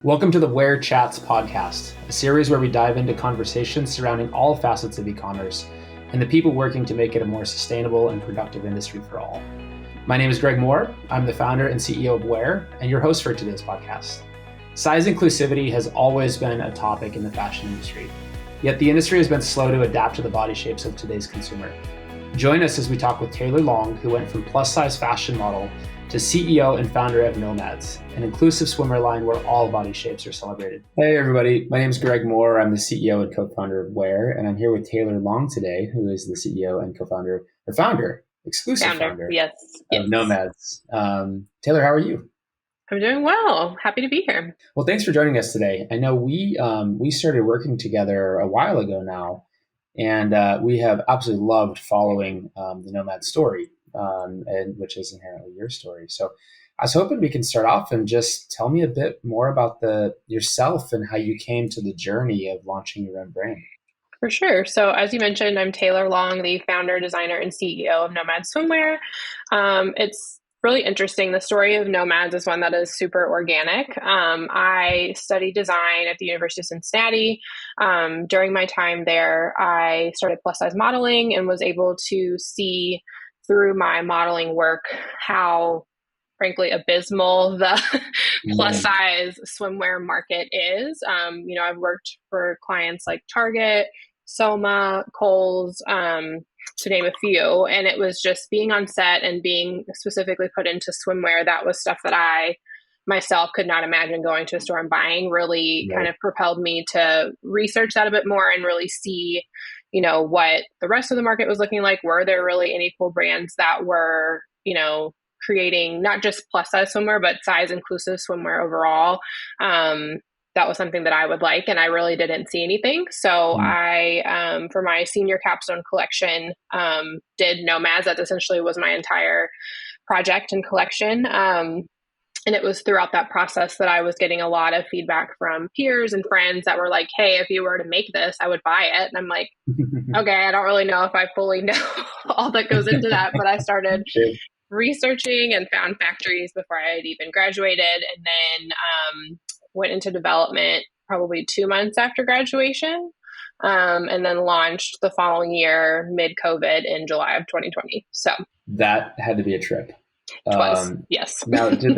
Welcome to the WAIR Chats podcast, a series where we dive into conversations surrounding all facets of e-commerce and the people working to make it a more sustainable and productive industry for all. My name is Greg Moore. I'm the founder and CEO of WAIR and your host for today's podcast. Size inclusivity has always been a topic in the fashion industry, yet the industry has been slow to adapt to the body shapes of today's consumer. Join us as we talk with Taylor Long, who went from plus-size fashion model to CEO and founder of Nomads, an inclusive swimwear line where all body shapes are celebrated. Hey everybody, my name is Greg Moore. I'm the CEO and co-founder of WAIR, and I'm here with Taylor Long today, who is the CEO and co-founder, or founder, exclusive founder yes. of Nomads. Taylor, how are you? I'm doing well. Happy to be here. Well, thanks for joining us today. I know we started working together a while ago now, and we have absolutely loved following the Nomad story. And which is inherently your story. So I was hoping we can start off and just tell me a bit more about yourself and how you came to the journey of launching your own brand. For sure. So as you mentioned, I'm Taylor Long, the founder, designer, and CEO of Nomad Swimwear. It's really interesting. The story of Nomads is one that is super organic. I studied design at the University of Cincinnati. During my time there, I started plus size modeling and was able to see through my modeling work how, frankly, abysmal the plus size swimwear market is. I've worked for clients like Target, Soma, Kohl's, to name a few. And it was just being on set and being specifically put into swimwear. That was stuff that I myself could not imagine going to a store and buying. Really kind of propelled me to research that a bit more and really see what the rest of the market was looking like. Were there really any cool brands that were, creating not just plus size swimwear, but size inclusive swimwear overall? That was something that I would like, and I really didn't see anything. So I, for my senior capstone collection, did Nomads. That essentially was my entire project and collection. And it was throughout that process that I was getting a lot of feedback from peers and friends that were like, hey, if you were to make this, I would buy it. And I'm like, okay, I don't really know if I fully know all that goes into that. But I started researching and found factories before I had even graduated, and then went into development probably 2 months after graduation, and then launched the following year, mid-COVID, in July of 2020. So that had to be a trip. It was, yes. Now, did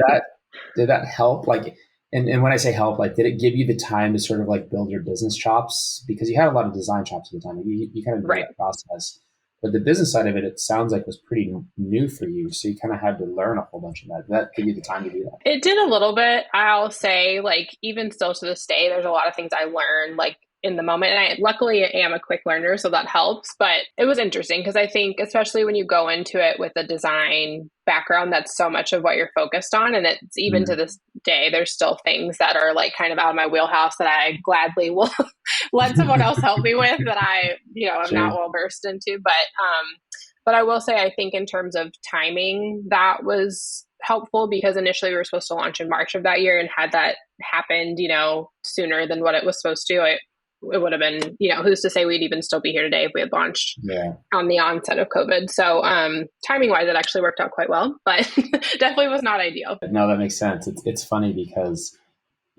that help? Like, and when I say help, like, did it give you the time to sort of like build your business chops? Because you had a lot of design chops at the time. You kind of knew that process. But the business side of it sounds like was pretty new for you. So you kind of had to learn a whole bunch of that. Did that give you the time to do that? It did a little bit. I'll say, like, even still to this day, there's a lot of things I learned, like, in the moment. And I luckily am a quick learner, so that helps. But it was interesting because I think, especially when you go into it with a design background, that's so much of what you're focused on. And it's even to this day, there's still things that are like kind of out of my wheelhouse that I gladly will let someone else help me with that I, am not well versed into. But I will say, I think in terms of timing, that was helpful because initially we were supposed to launch in March of that year, and had that happened, sooner than what it was supposed to, it would have been, who's to say we'd even still be here today if we had launched on the onset of COVID. So timing wise, it actually worked out quite well, but definitely was not ideal. No, that makes sense. It's funny because,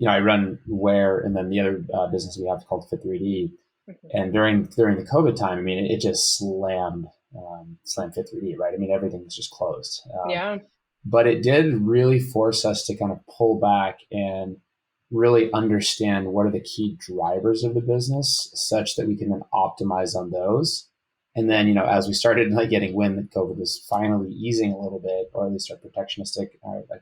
I run WAIR, and then the other business we have called Fit3D. And during the COVID time, I mean, it just slammed Fit3D, right? I mean, everything was just closed. But it did really force us to kind of pull back and really understand what are the key drivers of the business such that we can then optimize on those. And then, as we started like getting wind that COVID was finally easing a little bit, or at least our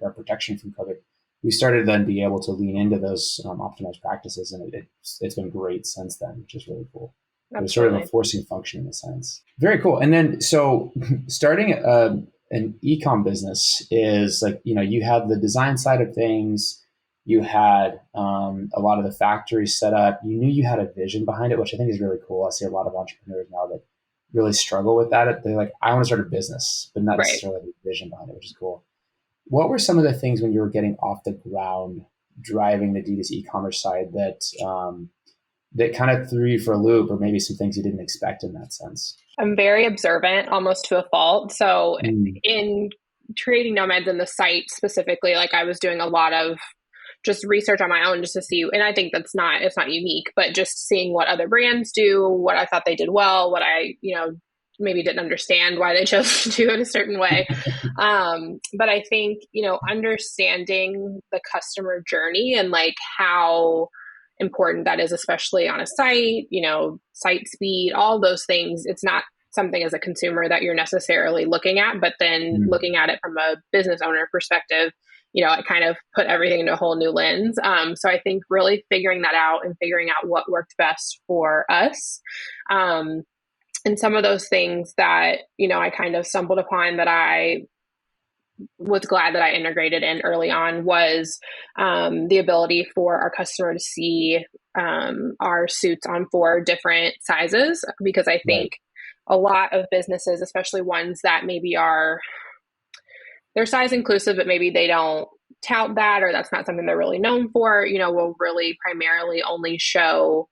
our protection from COVID, we started then be able to lean into those optimized practices. And it's been great since then, which is really cool. It was sort of a forcing function in a sense. Very cool. And then, so starting an e-com business is like, you had the design side of things. You had a lot of the factories set up. You knew you had a vision behind it, which I think is really cool. I see a lot of entrepreneurs now that really struggle with that. They're like, I want to start a business, but not necessarily a vision behind it, which is cool. What were some of the things when you were getting off the ground, driving the D2C e-commerce side that kind of threw you for a loop, or maybe some things you didn't expect in that sense? I'm very observant, almost to a fault. So in creating Nomads and the site specifically, like I was doing a lot of just research on my own just to see. And I think it's not unique, but just seeing what other brands do, what I thought they did well, what I, maybe didn't understand why they chose to do it a certain way. But I think, understanding the customer journey and like how important that is, especially on a site, site speed, all those things. It's not something as a consumer that you're necessarily looking at, but then looking at it from a business owner perspective, it kind of put everything into a whole new lens. So I think really figuring that out and figuring out what worked best for us. And some of those things that, I kind of stumbled upon that I was glad that I integrated in early on was the ability for our customer to see our suits on 4 different sizes, because I think a lot of businesses, especially ones that maybe they're size inclusive, but maybe they don't tout that, or that's not something they're really known for, will really primarily only show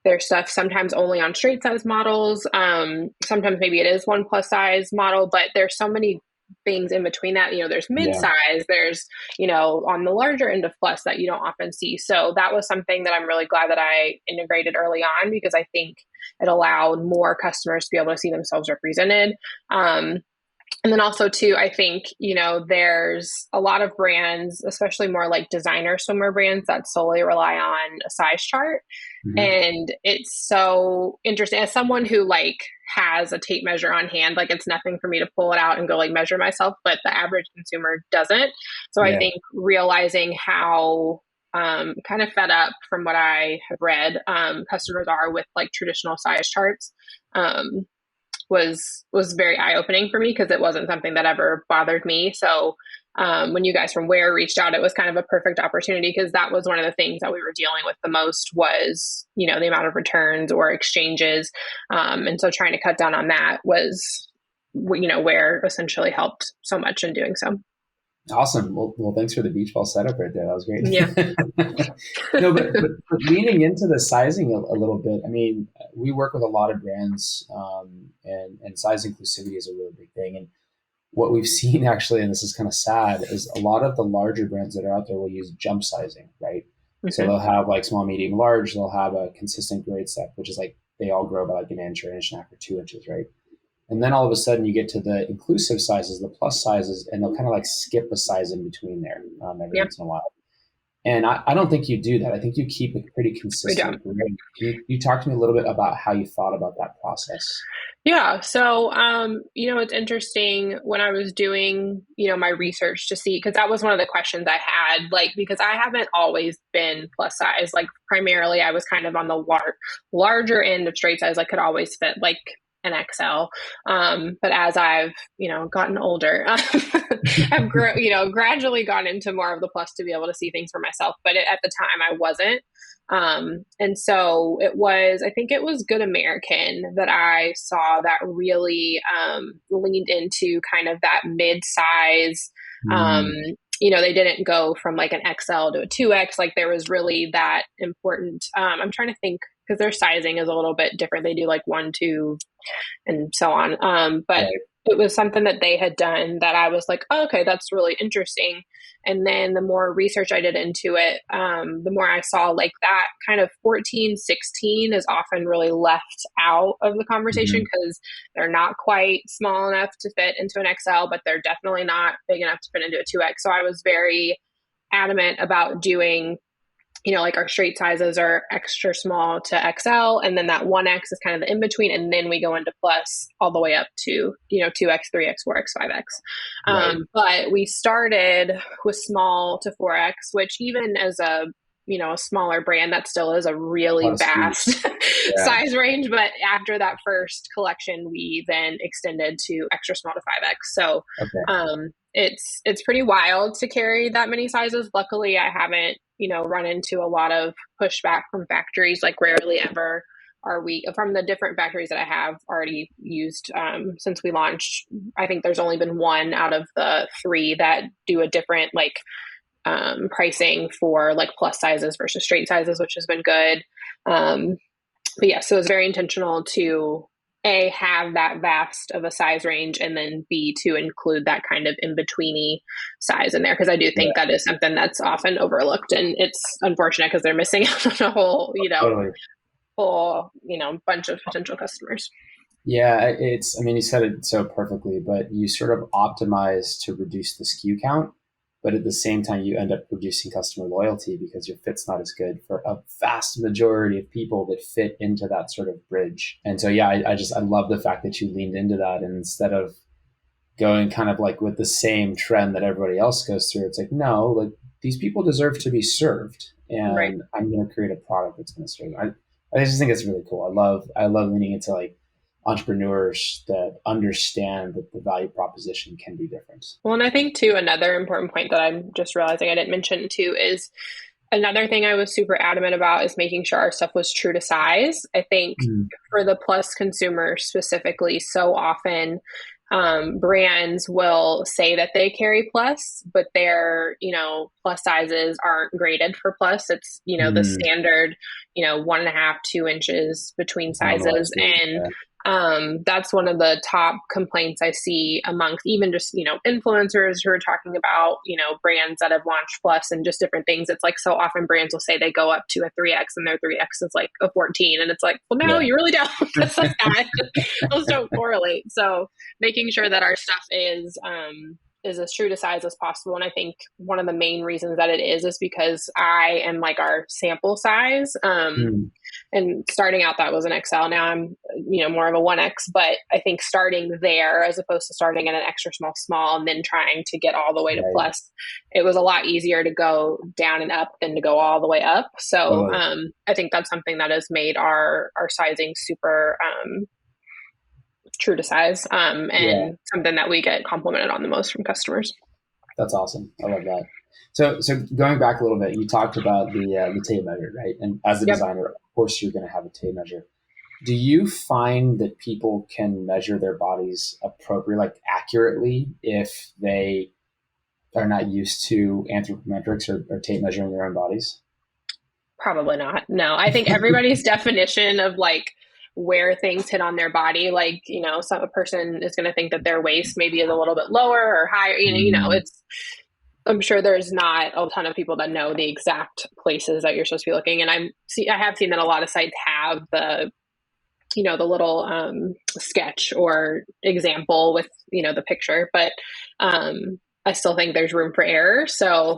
their stuff sometimes only on straight size models. Sometimes maybe it is one plus size model, but there's so many things in between that. There's mid-size, there's, on the larger end of plus that you don't often see. So that was something that I'm really glad that I integrated early on, because I think it allowed more customers to be able to see themselves represented. And then also too, I think, there's a lot of brands, especially more like designer swimwear brands, that solely rely on a size chart. Mm-hmm. And it's so interesting as someone who like has a tape measure on hand, like it's nothing for me to pull it out and go like measure myself, but the average consumer doesn't. So I think realizing how kind of fed up from what I have read, customers are with like traditional size charts, was very eye-opening for me, because it wasn't something that ever bothered me. So when you guys from WAIR reached out, it was kind of a perfect opportunity, because that was one of the things that we were dealing with the most was, the amount of returns or exchanges. And so trying to cut down on that was, WAIR essentially helped so much in doing so. Awesome. Well, thanks for the beach ball setup right there. That was great. Yeah. No, but leaning into the sizing a little bit, I mean, we work with a lot of brands, and size inclusivity is a really big thing. And what we've seen actually, and this is kind of sad, is a lot of the larger brands that are out there will use jump sizing, right? Mm-hmm. So they'll have like small, medium, large. They'll have a consistent grade step, which is like they all grow by like an inch or inch and a half or 2 inches, right? And then all of a sudden you get to the inclusive sizes, the plus sizes, and they'll kind of like skip a size in between there every once in a while. And I don't think you do that. I think you keep it pretty consistent. Can you talk to me a little bit about how you thought about that process? Yeah. So, it's interesting when I was doing, my research to see, because that was one of the questions I had, like, because I haven't always been plus size. Like primarily I was kind of on the larger end of straight size. I could always fit like an XL. But as I've, gotten older, I've gradually gone into more of the plus to be able to see things for myself. But at the time I wasn't. And so I think it was Good American that I saw that really, leaned into kind of that mid-size, they didn't go from like an XL to a 2X. Like there was really that important, I'm trying to think, because their sizing is a little bit different. They do like 1, 2, and so on. But it was something that they had done that I was like, oh, okay, that's really interesting. And then the more research I did into it, the more I saw like that kind of 14, 16 is often really left out of the conversation, because they're not quite small enough to fit into an XL, but they're definitely not big enough to fit into a 2X. So I was very adamant about doing, like our straight sizes are extra small to XL, and then that 1X is kind of the in between, and then we go into plus all the way up to 2X, 3X, 4X, 5X. Right. But we started with small to 4X, which even as a smaller brand, that still is a really vast size range. But after that first collection, we then extended to extra small to 5X. So it's pretty wild to carry that many sizes. Luckily, I haven't run into a lot of pushback from factories. Like rarely ever are we, from the different factories that I have already used since we launched, I think there's only been one out of the 3 that do a different like pricing for like plus sizes versus straight sizes, which has been good. But yeah, so it's very intentional to A, have that vast of a size range, and then B, to include that kind of in-betweeny size in there. Because I do think that is something that's often overlooked, and it's unfortunate because they're missing out on a whole, Totally. bunch of potential customers. Yeah, I mean, you said it so perfectly, but you sort of optimize to reduce the SKU count, but at the same time, you end up reducing customer loyalty because your fit's not as good for a vast majority of people that fit into that sort of bridge. And so, yeah, I love the fact that you leaned into that. And instead of going kind of like with the same trend that everybody else goes through, it's like, no, like these people deserve to be served. Right. And I'm going to create a product that's going to serve them. I just think it's really cool. I love leaning into like entrepreneurs that understand that the value proposition can be different. Well, and I think too, another important point that I'm just realizing I didn't mention too is another thing I was super adamant about is making sure our stuff was true to size. I think for the plus consumer specifically, so often brands will say that they carry plus, but their, plus sizes aren't graded for plus. It's, the standard, 1.5, 2 inches between sizes. And that's one of the top complaints I see amongst even just, influencers who are talking about, brands that have launched plus and just different things. It's like so often brands will say they go up to a 3X and their 3X is like a 14. And it's like, well, no, you really don't. That's like that. Those don't correlate. So making sure that our stuff is as true to size as possible. And I think one of the main reasons that it is because I am like our sample size. And starting out, that was an XL. Now I'm, more of a 1X, but I think starting there as opposed to starting at an extra small, and then trying to get all the way to plus, it was a lot easier to go down and up than to go all the way up. So I think that's something that has made our sizing super true to size, and something that we get complimented on the most from customers. That's awesome. I love that. So going back a little bit, you talked about the tape measure, right? And as a designer, of course, you're going to have a tape measure. Do you find that people can measure their bodies appropriately, like accurately, if they are not used to anthropometrics or tape measuring their own bodies? Probably not. No, I think everybody's definition of like where things hit on their body, like, some person is going to think that their waist maybe is a little bit lower or higher, I'm sure there's not a ton of people that know the exact places that you're supposed to be looking. And I have seen that a lot of sites have the little sketch or example with, the picture, but I still think there's room for error. So,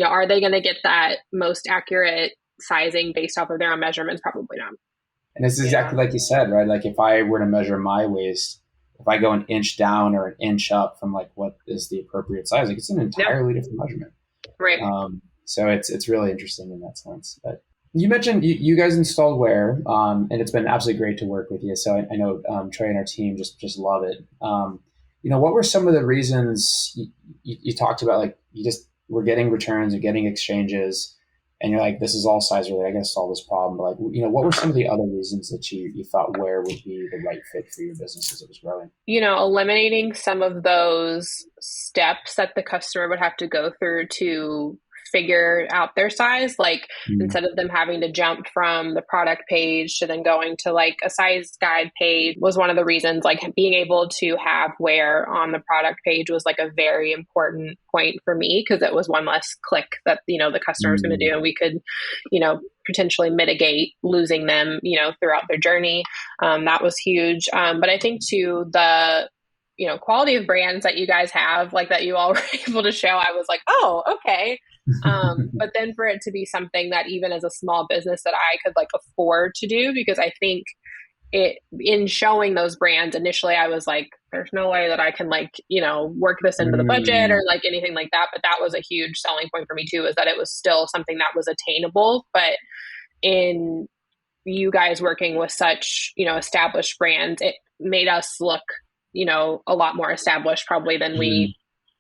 are they going to get that most accurate sizing based off of their own measurements? Probably not. And it's exactly like you said, right? Like if I were to measure my waist, if I go an inch down or an inch up from like what is the appropriate size, like it's an entirely different measurement. Right. So it's really interesting in that sense. But you mentioned you guys installed WAIR, and it's been absolutely great to work with you. So I know Trey and our team just love it. What were some of the reasons you talked about? Like you just were getting returns and getting exchanges, and you're like, this is all size related, I got to solve this problem. But like, what were some of the other reasons that you thought WAIR would be the right fit for your business as it was growing? Eliminating some of those steps that the customer would have to go through to figure out their size, like instead of them having to jump from the product page to then going to like a size guide page was one of the reasons. Like being able to have WAIR on the product page was like a very important point for me, because it was one less click that the customer was going to do, and we could potentially mitigate losing them throughout their journey. That was huge. But I think too, the quality of brands that you guys have, like that you all were able to show, I was like, oh, okay. But then for it to be something that even as a small business that I could like afford to do, because I think in showing those brands initially, I was like, there's no way that I can work this into the budget or like anything like that. But that was a huge selling point for me too, is that it was still something that was attainable. But in you guys working with such, established brands, it made us look, a lot more established probably than we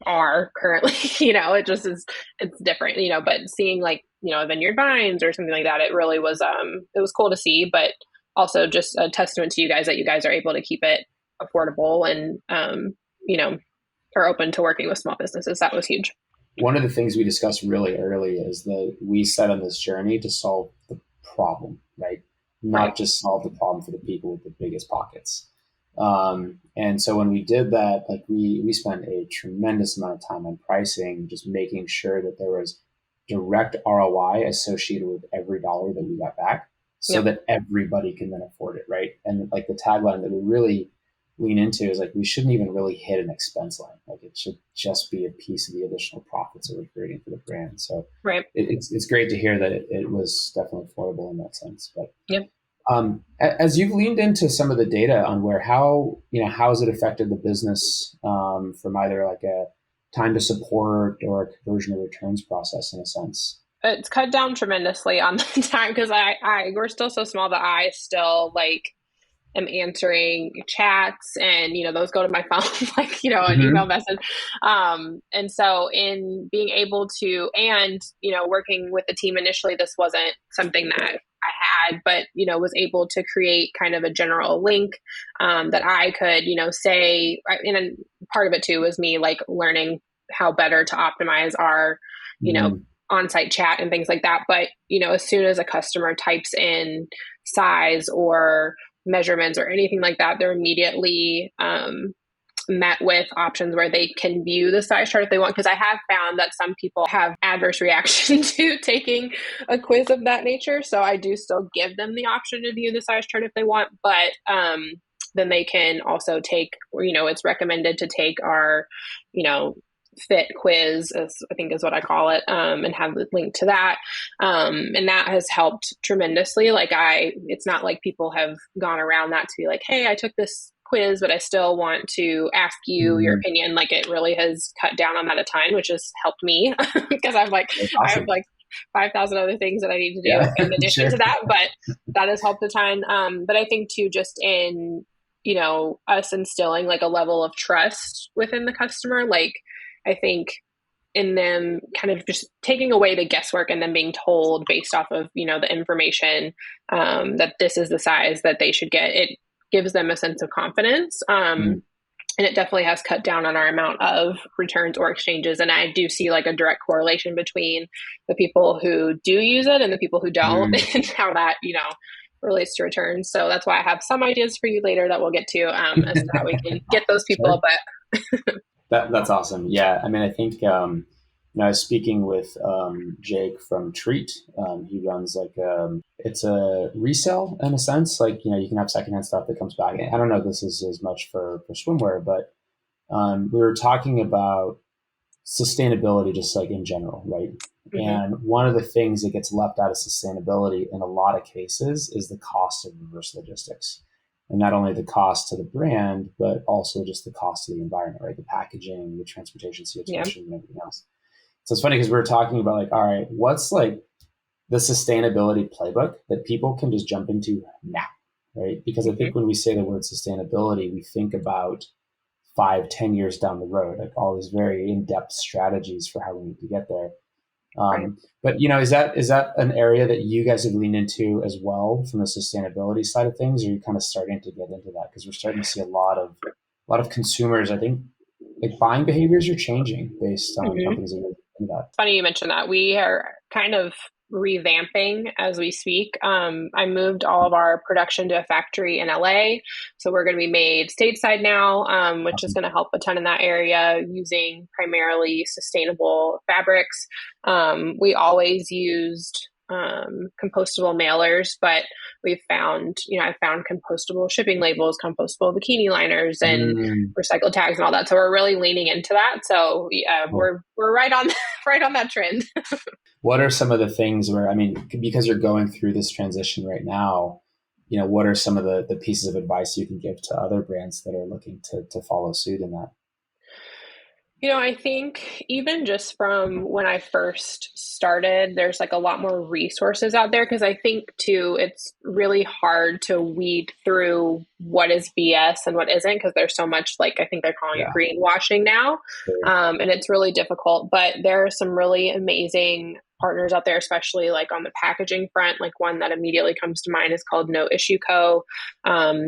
are currently. It just is, it's different, but seeing like, Vineyard Vines or something like that, it really was, it was cool to see, but also just a testament to you guys that you guys are able to keep it affordable and, are open to working with small businesses. That was huge. One of the things we discussed really early is that we set on this journey to solve the problem, right? not just solve the problem for the people with the biggest pockets. And so when we did that, like we spent a tremendous amount of time on pricing, just making sure that there was direct ROI associated with every dollar that we got back so Yep. that everybody can then afford it, right? And like the tagline that we really lean into is like, we shouldn't even really hit an expense line. Like it should just be a piece of the additional profits that we're creating for the brand. So Right. it's great to hear that it was definitely affordable in that sense. But Yep. as you've leaned into some of the data on where how has it affected the business from either like a time to support or a conversion to returns process in a sense? It's cut down tremendously on the time because we're still so small that I still like am answering chats and those go to my phone like an email Mm-hmm. message, and so in being able to, and working with the team initially, this wasn't something that I had, but was able to create kind of a general link that I could say, and part of it too was me like learning how better to optimize our you know Mm-hmm. on-site chat and things like that. But as soon as a customer types in size or measurements or anything like that, they're immediately met with options where they can view the size chart if they want. Because I have found that some people have adverse reaction to taking a quiz of that nature. So I do still give them the option to view the size chart if they want. But then they can also take, it's recommended to take our, fit quiz, as I think is what I call it, and have the link to that. And that has helped tremendously. Like it's not like people have gone around that to be like, hey, I took this quiz, but I still want to ask you your Mm-hmm. opinion. Like it really has cut down on that a ton, which has helped me because That's I have awesome. like 5,000 other things that I need to do Yeah, in addition sure. to that, but that has helped a ton. But I think too, just in, us instilling like a level of trust within the customer, like I think in them kind of just taking away the guesswork and then being told based off of the information, that this is the size that they should get, it gives them a sense of confidence, Mm. and it definitely has cut down on our amount of returns or exchanges. And I do see like a direct correlation between the people who do use it and the people who don't, Mm. and how that relates to returns. So that's why I have some ideas for you later that we'll get to, as to how we can get those people. Sure. But That's awesome. Yeah, I mean, I think I was speaking with Jake from Treat. He runs like it's a resale in a sense. Like you can have secondhand stuff that comes back. I don't know if this is as much for swimwear, but we were talking about sustainability just like in general, right? mhm, And one of the things that gets left out of sustainability in a lot of cases is the cost of reverse logistics. And not only the cost to the brand, but also just the cost to the environment, right? The packaging, the transportation, CO2 yeah, emission, and everything else. So it's funny because we were talking about like, all right, what's like the sustainability playbook that people can just jump into now, right? Because I mhm, think when we say the word sustainability, we think about 5, 10 years down the road, like all these very in-depth strategies for how we need to get there. right. But is that an area that you guys have leaned into as well from the sustainability side of things, or are you kind of starting to get into that? Because we're starting to see a lot of consumers. I think like buying behaviors are changing based on Mhm. companies that are doing that. Funny you mentioned that. We are kind of revamping as we speak. I moved all of our production to a factory in LA. So we're going to be made stateside now, which is Awesome. going to help a ton in that area using primarily sustainable fabrics. We always used compostable mailers, but we've found, I found compostable shipping labels, compostable bikini liners, and Mm, recycled tags and all that. So we're really leaning into that. So yeah, cool. we're right on right on that trend. What are some of the things where, I mean, because you're going through this transition right now, what are some of the pieces of advice you can give to other brands that are looking to follow suit in that? I think even just from when I first started, there's like a lot more resources out there because I think too, it's really hard to weed through what is BS and what isn't because there's so much, like I think they're calling it Yeah. greenwashing now. Sure. And it's really difficult, but there are some really amazing partners out there, especially like on the packaging front. Like one that immediately comes to mind is called No Issue Co.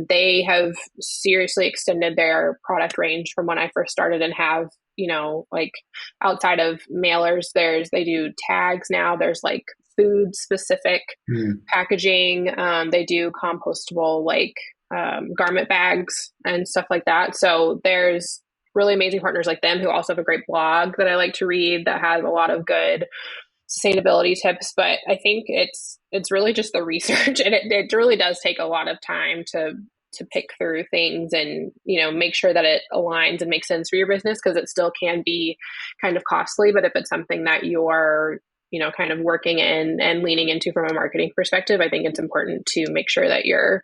They have seriously extended their product range from when I first started and have like outside of mailers, they do tags now. There's like food specific Mm. packaging. They do compostable like garment bags and stuff like that. So there's really amazing partners like them who also have a great blog that I like to read that has a lot of good sustainability tips. But I think it's really just the research, and it really does take a lot of time to pick through things and make sure that it aligns and makes sense for your business, because it still can be kind of costly. But if it's something that you're kind of working in and leaning into from a marketing perspective, I think it's important to make sure that you're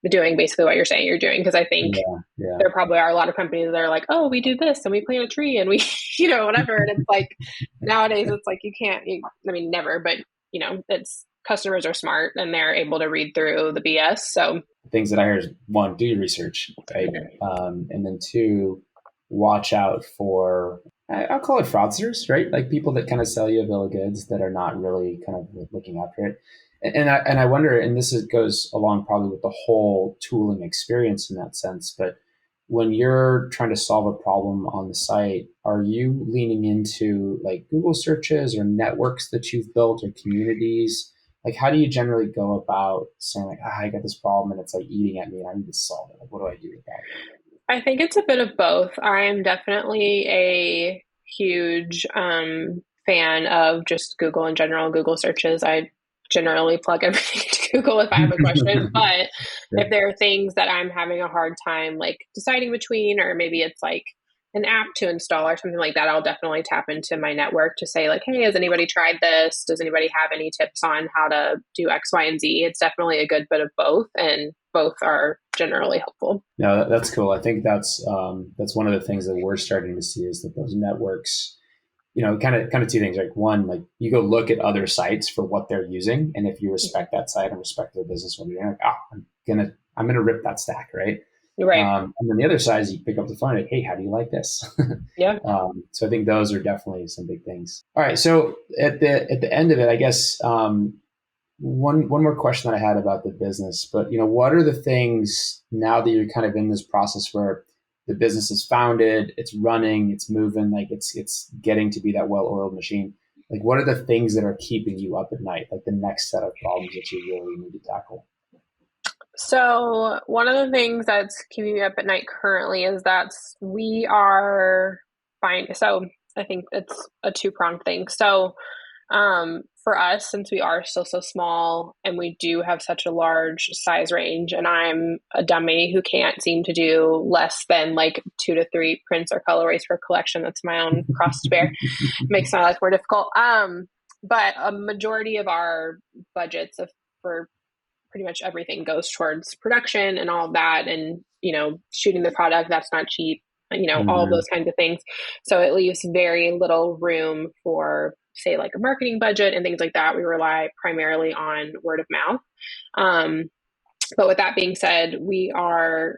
doing basically what you're saying you're doing. Because I think there probably are a lot of companies that are like, oh, we do this and we plant a tree and we whatever, and it's like nowadays it's like I mean never, but it's customers are smart and they're able to read through the BS. So things that I hear is, one, do your research, right? And then two, watch out for, I'll call it fraudsters, right? Like people that kind of sell you a bill of goods that are not really kind of looking after it. And I wonder, and goes along probably with the whole tooling experience in that sense, but when you're trying to solve a problem on the site, are you leaning into like Google searches or networks that you've built or communities? Like, how do you generally go about saying like, I got this problem and it's like eating at me and I need to solve it? Like, what do I do with that? I think it's a bit of both. I am definitely a huge fan of just Google in general, Google searches. I generally plug everything into Google if I have a question. But if there are things that I'm having a hard time like deciding between, or maybe it's like an app to install or something like that, I'll definitely tap into my network to say like, hey, has anybody tried this? Does anybody have any tips on how to do X, Y, and Z? It's definitely a good bit of both, and both are generally helpful. No, that's cool. I think that's one of the things that we're starting to see is that those networks, kind of two things. Like one, like you go look at other sites for what they're using, and if you respect that site and respect their business, when you're like, I'm gonna rip that stack, right? Right. And then the other side is you pick up the phone and like, hey, how do you like this? Yeah. So I think those are definitely some big things. All right. So at the end of it, I guess one more question that I had about the business, but what are the things now that you're kind of in this process where the business is founded, it's running, it's moving, like it's getting to be that well-oiled machine. Like, what are the things that are keeping you up at night? Like the next set of problems that you really need to tackle? So one of the things that's keeping me up at night currently is that we are fine. So I think it's a two-pronged thing. So for us, since we are still so small and we do have such a large size range, and I'm a dummy who can't seem to do less than like 2 to 3 prints or colorways per collection. That's my own cross to bear. Makes my life more difficult. But a majority of our budgets for pretty much everything goes towards production and all of that, and shooting the product that's not cheap, all of those kinds of things. So it leaves very little room for, say, like a marketing budget and things like that. We rely primarily on word of mouth. But with that being said, we are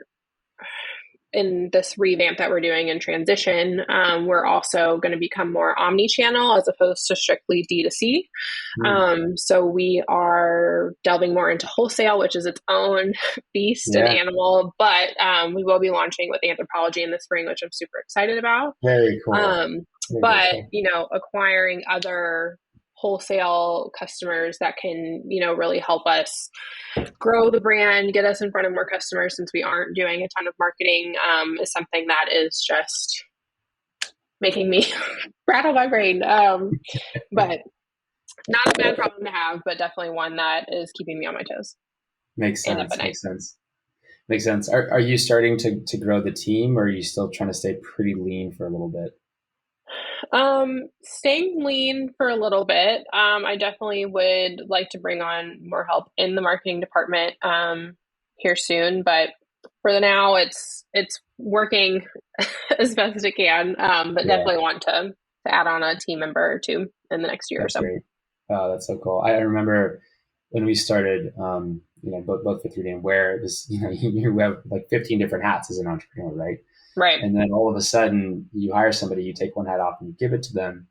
in this revamp that we're doing in transition. We're also going to become more omni-channel as opposed to strictly D2C. So we are delving more into wholesale, which is its own beast and animal, but we will be launching with Anthropologie in the spring, which I'm super excited about. Very cool. But acquiring other wholesale customers that can, really help us grow the brand, get us in front of more customers, since we aren't doing a ton of marketing, is something that is just making me rattle my brain. But not a bad problem to have, but definitely one that is keeping me on my toes. Makes sense. Are you starting to grow the team, or are you still trying to stay pretty lean for a little bit? Staying lean for a little bit. I definitely would like to bring on more help in the marketing department here soon, but for the now, it's working as best as it can. But definitely want to add on a team member or two in the next year or so. Great. Oh, that's so cool. I remember when we started, both for 3D and WAIR, it was, you have like 15 different hats as an entrepreneur, right? Right. And then all of a sudden you hire somebody, you take one hat off and you give it to them,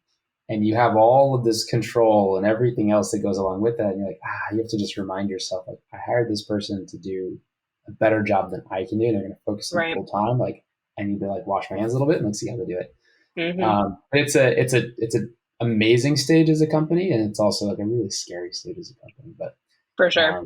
and you have all of this control and everything else that goes along with that. And you're like, you have to just remind yourself, like, I hired this person to do a better job than I can do. And they're going to focus on full time. Like, I need to like wash my hands a little bit and let's see how they do it. But it's a amazing stage as a company, and it's also like a really scary stage as a company. But For sure.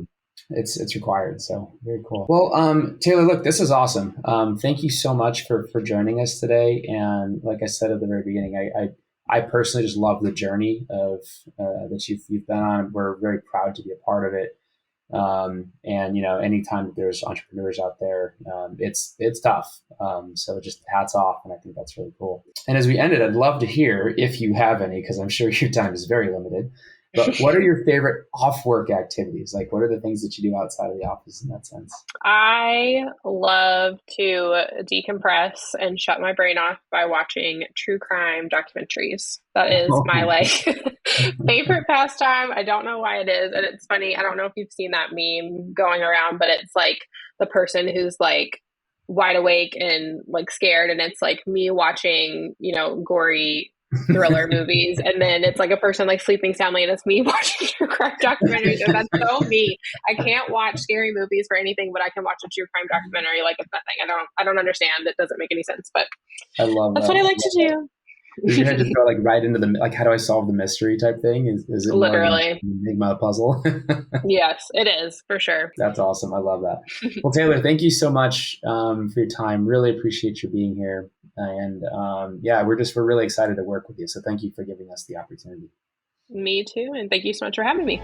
it's required. So very cool. Well, Taylor, look, this is awesome. Thank you so much for joining us today. And like I said at the very beginning, I personally just love the journey of that you've been on. We're very proud to be a part of it. And anytime there's entrepreneurs out there, it's tough. So just hats off, and I think that's really cool. And as we ended, I'd love to hear if you have any, because I'm sure your time is very limited. But what are your favorite off-work activities? Like, what are the things that you do outside of the office in that sense? I love to decompress and shut my brain off by watching true crime documentaries. That is my favorite pastime. I don't know why it is. And it's funny. I don't know if you've seen that meme going around, but it's like the person who's like wide awake and like scared. And it's like me watching, gory thriller movies, and then it's like a person like sleeping soundly, and it's me watching true crime documentaries. And that's so me. I can't watch scary movies for anything, but I can watch a true crime documentary like it's nothing. I don't understand. It doesn't make any sense, but I love that's that. what I like to do. You're gonna just go like right into the like, how do I solve the mystery type thing? Is it literally enigma puzzle? Yes, it is for sure. That's awesome. I love that. Well, Taylor, thank you so much for your time. Really appreciate you being here. And we're really excited to work with you. So thank you for giving us the opportunity. Me too. And thank you so much for having me.